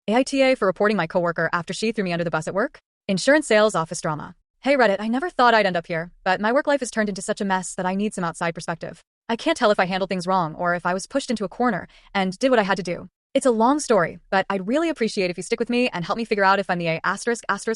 AITA for reporting my coworker after she threw me under the bus at work. Insurance sales office drama. Hey Reddit, I never thought I'd end up here, but my work life has turned into such a mess that I need some outside perspective. I can't tell if I handled things wrong or if I was pushed into a corner and did what I had to do. It's a long story, but I'd really appreciate if you stick with me and help me figure out if I'm the A***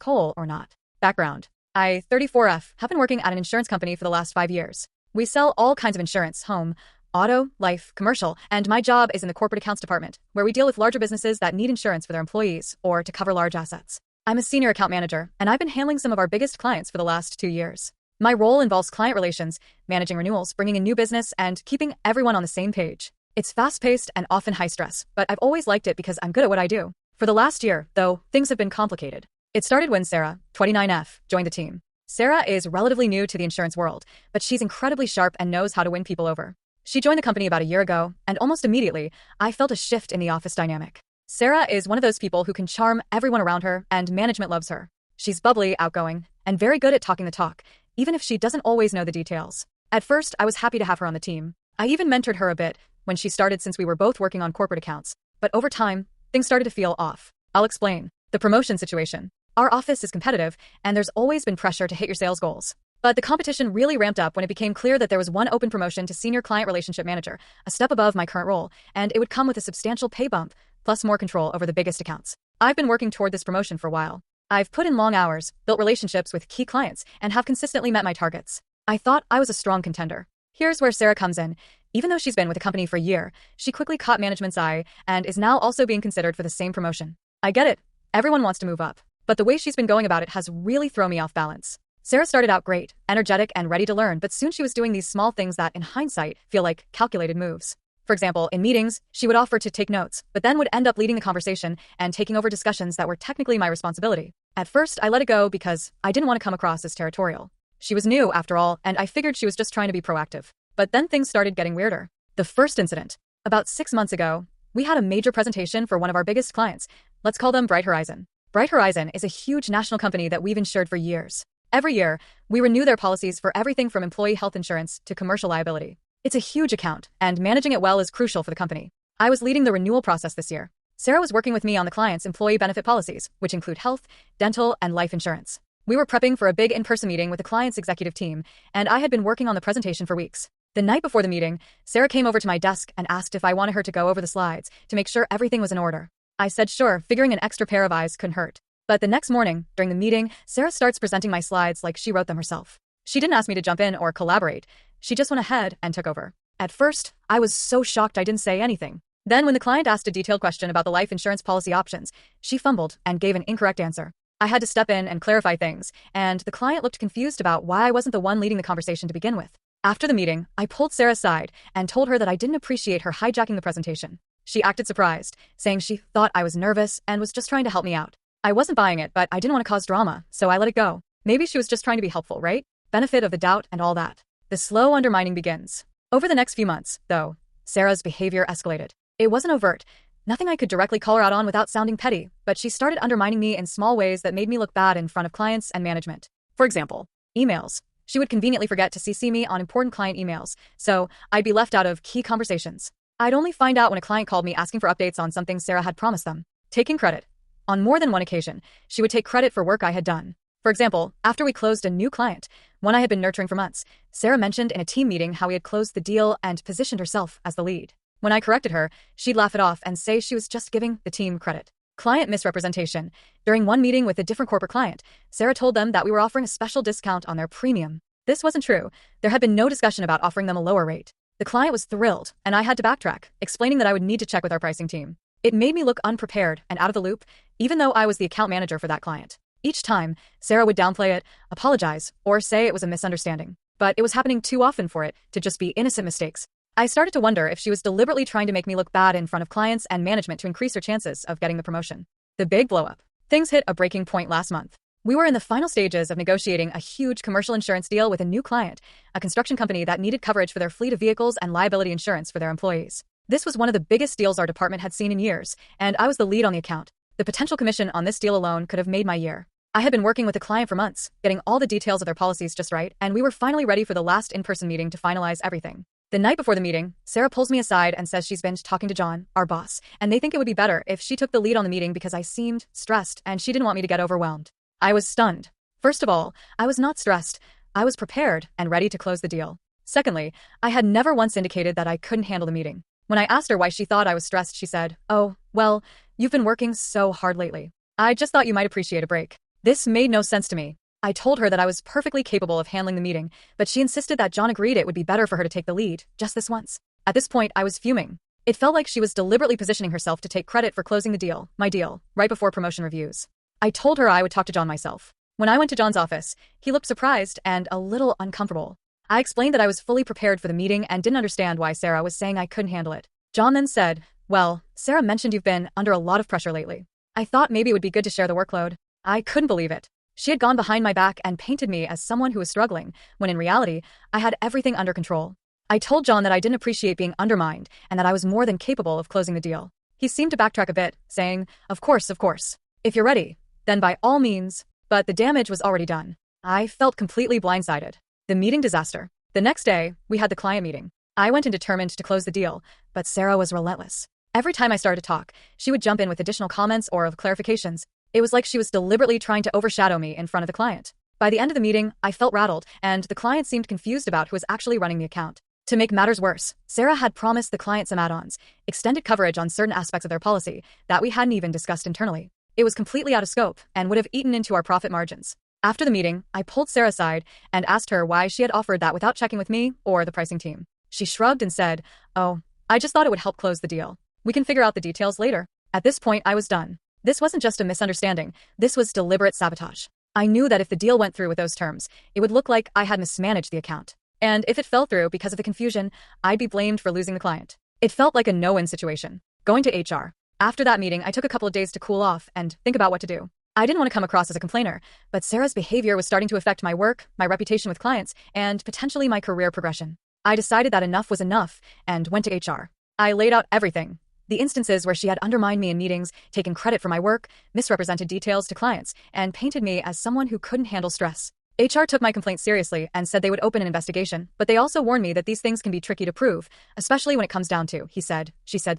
hole or not. Background. I, 34F, have been working at an insurance company for the last 5 years. We sell all kinds of insurance, home, auto, life, commercial, and my job is in the corporate accounts department, where we deal with larger businesses that need insurance for their employees or to cover large assets. I'm a senior account manager, and I've been handling some of our biggest clients for the last 2 years. My role involves client relations, managing renewals, bringing in new business, and keeping everyone on the same page. It's fast-paced and often high stress, but I've always liked it because I'm good at what I do. For the last year, though, things have been complicated. It started when Sarah, 29F, joined the team. Sarah is relatively new to the insurance world, but she's incredibly sharp and knows how to win people over. She joined the company about a year ago, and almost immediately, I felt a shift in the office dynamic. Sarah is one of those people who can charm everyone around her, and management loves her. She's bubbly, outgoing, and very good at talking the talk, even if she doesn't always know the details. At first, I was happy to have her on the team. I even mentored her a bit when she started since we were both working on corporate accounts. But over time, things started to feel off. I'll explain. The promotion situation. Our office is competitive, and there's always been pressure to hit your sales goals. But the competition really ramped up when it became clear that there was one open promotion to senior client relationship manager, a step above my current role, and it would come with a substantial pay bump, plus more control over the biggest accounts. I've been working toward this promotion for a while. I've put in long hours, built relationships with key clients, and have consistently met my targets. I thought I was a strong contender. Here's where Sarah comes in. Even though she's been with the company for a year, she quickly caught management's eye and is now also being considered for the same promotion. I get it. Everyone wants to move up. But the way she's been going about it has really thrown me off balance. Sarah started out great, energetic, and ready to learn, but soon she was doing these small things that, in hindsight, feel like calculated moves. For example, in meetings, she would offer to take notes, but then would end up leading the conversation and taking over discussions that were technically my responsibility. At first, I let it go because I didn't want to come across as territorial. She was new, after all, and I figured she was just trying to be proactive. But then things started getting weirder. The first incident. About 6 months ago, we had a major presentation for one of our biggest clients. Let's call them Bright Horizon. Bright Horizon is a huge national company that we've insured for years. Every year, we renew their policies for everything from employee health insurance to commercial liability. It's a huge account, and managing it well is crucial for the company. I was leading the renewal process this year. Sarah was working with me on the client's employee benefit policies, which include health, dental, and life insurance. We were prepping for a big in-person meeting with the client's executive team, and I had been working on the presentation for weeks. The night before the meeting, Sarah came over to my desk and asked if I wanted her to go over the slides to make sure everything was in order. I said sure, figuring an extra pair of eyes couldn't hurt. But the next morning, during the meeting, Sarah starts presenting my slides like she wrote them herself. She didn't ask me to jump in or collaborate. She just went ahead and took over. At first, I was so shocked I didn't say anything. Then when the client asked a detailed question about the life insurance policy options, she fumbled and gave an incorrect answer. I had to step in and clarify things, and the client looked confused about why I wasn't the one leading the conversation to begin with. After the meeting, I pulled Sarah aside and told her that I didn't appreciate her hijacking the presentation. She acted surprised, saying she thought I was nervous and was just trying to help me out. I wasn't buying it, but I didn't want to cause drama, so I let it go. Maybe she was just trying to be helpful, right? Benefit of the doubt and all that. The slow undermining begins. Over the next few months, though, Sarah's behavior escalated. It wasn't overt, nothing I could directly call her out on without sounding petty, but she started undermining me in small ways that made me look bad in front of clients and management. For example, emails. She would conveniently forget to CC me on important client emails, so I'd be left out of key conversations. I'd only find out when a client called me asking for updates on something Sarah had promised them. Taking credit. On more than one occasion, she would take credit for work I had done. For example, after we closed a new client, one I had been nurturing for months, Sarah mentioned in a team meeting how we had closed the deal and positioned herself as the lead. When I corrected her, she'd laugh it off and say she was just giving the team credit. Client misrepresentation. During one meeting with a different corporate client, Sarah told them that we were offering a special discount on their premium. This wasn't true. There had been no discussion about offering them a lower rate. The client was thrilled, and I had to backtrack, explaining that I would need to check with our pricing team. It made me look unprepared and out of the loop, even though I was the account manager for that client. Each time, Sarah would downplay it, apologize, or say it was a misunderstanding. But it was happening too often for it to just be innocent mistakes. I started to wonder if she was deliberately trying to make me look bad in front of clients and management to increase her chances of getting the promotion. The big blow-up. Things hit a breaking point last month. We were in the final stages of negotiating a huge commercial insurance deal with a new client, a construction company that needed coverage for their fleet of vehicles and liability insurance for their employees. This was one of the biggest deals our department had seen in years, and I was the lead on the account. The potential commission on this deal alone could have made my year. I had been working with the client for months, getting all the details of their policies just right, and we were finally ready for the last in-person meeting to finalize everything. The night before the meeting, Sarah pulls me aside and says she's been talking to John, our boss, and they think it would be better if she took the lead on the meeting because I seemed stressed and she didn't want me to get overwhelmed. I was stunned. First of all, I was not stressed. I was prepared and ready to close the deal. Secondly, I had never once indicated that I couldn't handle the meeting. When I asked her why she thought I was stressed, she said, "Oh, well, you've been working so hard lately. I just thought you might appreciate a break." This made no sense to me. I told her that I was perfectly capable of handling the meeting, but she insisted that John agreed it would be better for her to take the lead, just this once. At this point, I was fuming. It felt like she was deliberately positioning herself to take credit for closing the deal, my deal, right before promotion reviews. I told her I would talk to John myself. When I went to John's office, he looked surprised and a little uncomfortable. I explained that I was fully prepared for the meeting and didn't understand why Sarah was saying I couldn't handle it. John then said, "Well, Sarah mentioned you've been under a lot of pressure lately. I thought maybe it would be good to share the workload." I couldn't believe it. She had gone behind my back and painted me as someone who was struggling, when in reality, I had everything under control. I told John that I didn't appreciate being undermined and that I was more than capable of closing the deal. He seemed to backtrack a bit, saying, Of course. If you're ready, then by all means." But the damage was already done. I felt completely blindsided. The meeting disaster. The next day, we had the client meeting. I went in determined to close the deal, but Sarah was relentless. Every time I started to talk, she would jump in with additional comments or of clarifications. It was like she was deliberately trying to overshadow me in front of the client. By the end of the meeting, I felt rattled, and the client seemed confused about who was actually running the account. To make matters worse, Sarah had promised the client some add-ons, extended coverage on certain aspects of their policy that we hadn't even discussed internally. It was completely out of scope and would have eaten into our profit margins. After the meeting, I pulled Sarah aside and asked her why she had offered that without checking with me or the pricing team. She shrugged and said, "Oh, I just thought it would help close the deal. We can figure out the details later." At this point, I was done. This wasn't just a misunderstanding. This was deliberate sabotage. I knew that if the deal went through with those terms, it would look like I had mismanaged the account. And if it fell through because of the confusion, I'd be blamed for losing the client. It felt like a no-win situation. Going to HR. After that meeting, I took a couple of days to cool off and think about what to do. I didn't want to come across as a complainer, but Sarah's behavior was starting to affect my work, my reputation with clients, and potentially my career progression. I decided that enough was enough and went to HR. I laid out everything. The instances where she had undermined me in meetings, taken credit for my work, misrepresented details to clients, and painted me as someone who couldn't handle stress. HR took my complaint seriously and said they would open an investigation, but they also warned me that these things can be tricky to prove, especially when it comes down to, she said,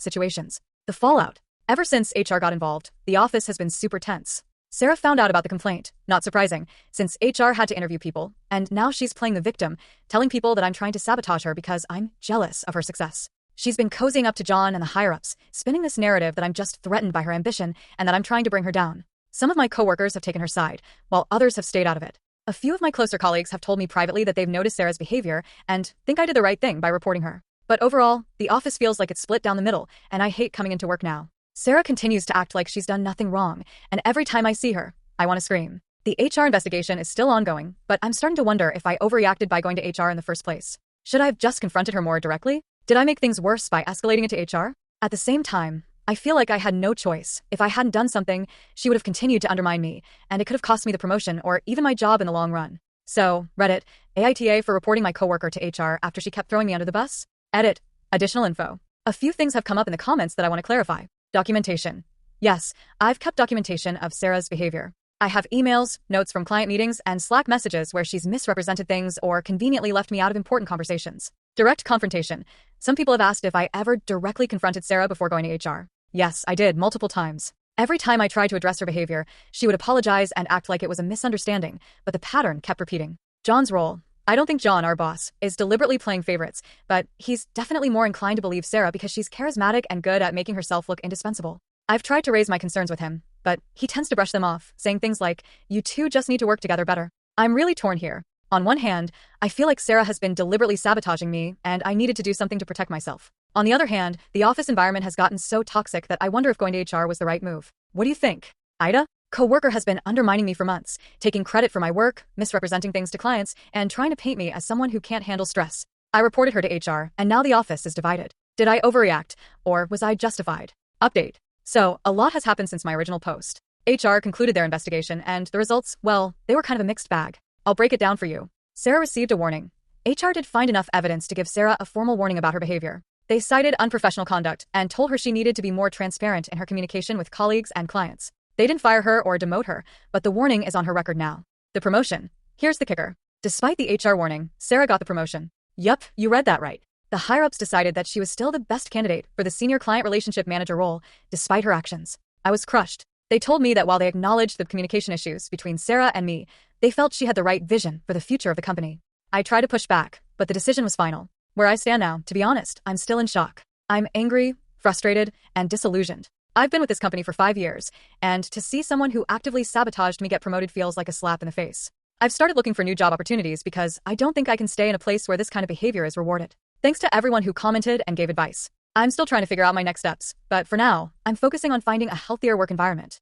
situations. The fallout. Ever since HR got involved, the office has been super tense. Sarah found out about the complaint, not surprising, since HR had to interview people, and now she's playing the victim, telling people that I'm trying to sabotage her because I'm jealous of her success. She's been cozying up to John and the higher-ups, spinning this narrative that I'm just threatened by her ambition and that I'm trying to bring her down. Some of my coworkers have taken her side, while others have stayed out of it. A few of my closer colleagues have told me privately that they've noticed Sarah's behavior and think I did the right thing by reporting her. But overall, the office feels like it's split down the middle, and I hate coming into work now. Sarah continues to act like she's done nothing wrong, and every time I see her, I want to scream. The HR investigation is still ongoing, but I'm starting to wonder if I overreacted by going to HR in the first place. Should I have just confronted her more directly? Did I make things worse by escalating it to HR? At the same time, I feel like I had no choice. If I hadn't done something, she would have continued to undermine me, and it could have cost me the promotion or even my job in the long run. So, Reddit AITA for reporting my coworker to HR after she kept throwing me under the bus? Edit. Additional info. A few things have come up in the comments that I want to clarify. Documentation. Yes, I've kept documentation of Sarah's behavior. I have emails, notes from client meetings, and Slack messages where she's misrepresented things or conveniently left me out of important conversations. Direct confrontation. Some people have asked if I ever directly confronted Sarah before going to HR. Yes, I did, multiple times. Every time I tried to address her behavior, she would apologize and act like it was a misunderstanding, but the pattern kept repeating. John's role. I don't think John, our boss, is deliberately playing favorites, but he's definitely more inclined to believe Sarah because she's charismatic and good at making herself look indispensable. I've tried to raise my concerns with him, but he tends to brush them off, saying things like, "You two just need to work together better." I'm really torn here. On one hand, I feel like Sarah has been deliberately sabotaging me, and I needed to do something to protect myself. On the other hand, the office environment has gotten so toxic that I wonder if going to HR was the right move. What do you think? Ida? Coworker has been undermining me for months, taking credit for my work, misrepresenting things to clients, and trying to paint me as someone who can't handle stress. I reported her to HR, and now the office is divided. Did I overreact, or was I justified? Update. So, a lot has happened since my original post. HR concluded their investigation, and the results, well, they were kind of a mixed bag. I'll break it down for you. Sarah received a warning. HR did find enough evidence to give Sarah a formal warning about her behavior. They cited unprofessional conduct and told her she needed to be more transparent in her communication with colleagues and clients. They didn't fire her or demote her, but the warning is on her record now. The promotion. Here's the kicker. Despite the HR warning, Sarah got the promotion. Yup, you read that right. The higher-ups decided that she was still the best candidate for the senior client relationship manager role, despite her actions. I was crushed. They told me that while they acknowledged the communication issues between Sarah and me, they felt she had the right vision for the future of the company. I tried to push back, but the decision was final. Where I stand now, to be honest, I'm still in shock. I'm angry, frustrated, and disillusioned. I've been with this company for 5 years, and to see someone who actively sabotaged me get promoted feels like a slap in the face. I've started looking for new job opportunities because I don't think I can stay in a place where this kind of behavior is rewarded. Thanks to everyone who commented and gave advice. I'm still trying to figure out my next steps, but for now, I'm focusing on finding a healthier work environment.